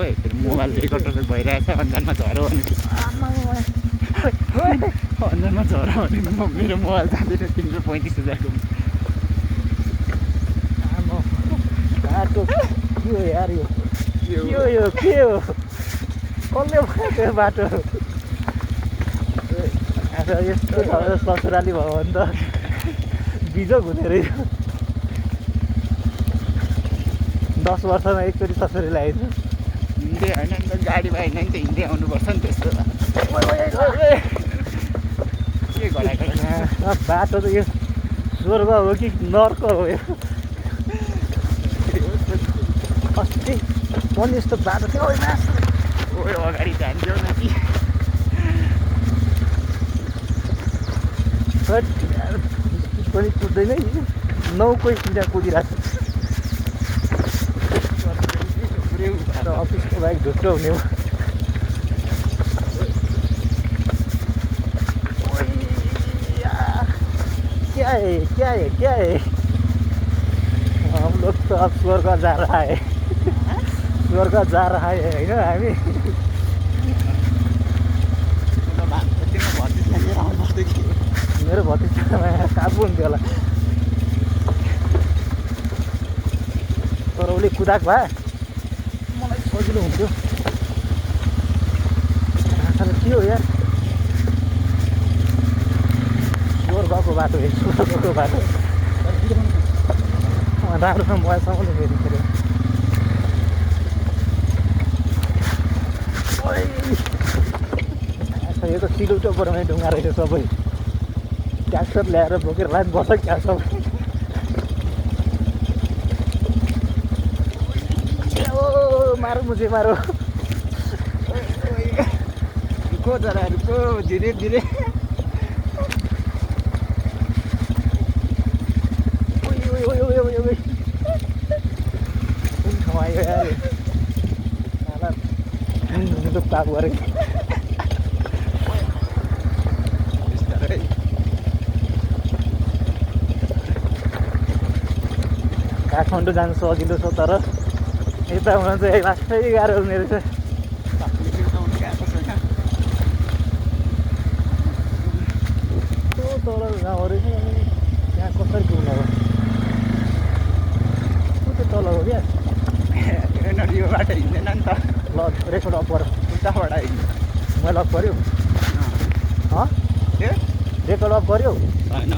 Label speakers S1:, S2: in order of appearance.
S1: है mobile recorder भइरहेछ अन्जानमा झऱ्यो भने अन्जानमा झऱ्यो भने मेरो मोबाइल जाँदैन 335,000को
S2: बाटो के हो यार यो के हो कसले बनाएको बाटो यस्तो ससुराली भयो भने त बिजोग हुने रहेछ 10 वर्षमा एकचोटि ससुरी लगाइन्छ
S1: हिँड्दै होइन नि त गाडीमा होइन नि त हिँड्दै आउनुपर्छ नि त्यस्तो के गराएको
S2: बाटो त यो स्वर्ग हो कि नर्क हो यो अस्ति पनि यस्तो बाटो थियो
S1: अगाडि जान्थ्यो न कि
S2: पनि कुद्दैन 9 कोही त्यहाँ कुदिरहेको छ अफिसको बाइक ढुक्क हुने हो क्या है हम लोग तो अब स्वर्ग जा रहा है स्वर्ग जा रहा है होइन हामी मेरो भतिजामा काबु हुन्थ्यो होला तर उसले कुदाएको भए मलाई सजिलो हुन्थ्यो के हो यार स्वर्गको बाटो है स्वर्गको बाटो राम्रोसँग मोबाइलसँग पनि फेरि यो त सिलौटो परमा ढुङ्गा रहेछ सबै ट्र्याक्टर ल्याएर बोकेर लाइन बस्छ क्या सबै मारो मुझे मारो
S1: रुको जरा रुको धीरे धीरे
S2: कुन ठाउँ आयो यार पाप गरेको काठमाडौँ जानु सजिलो छ तर यता हुन चाहिँ लास्टै गाह्रो हुने रहेछ तल गाउँहरू त्यहाँ कसरी पुग्नु हो त्यो तल हो क्या
S1: यो बाटो हिँड्दैन नि त
S2: ल रेकर्ड अप गर
S1: उताबाट हिँड्नु
S2: मैले अफ गऱ्यो
S1: के
S2: रेकर्ड अफ गऱ्यो
S1: होइन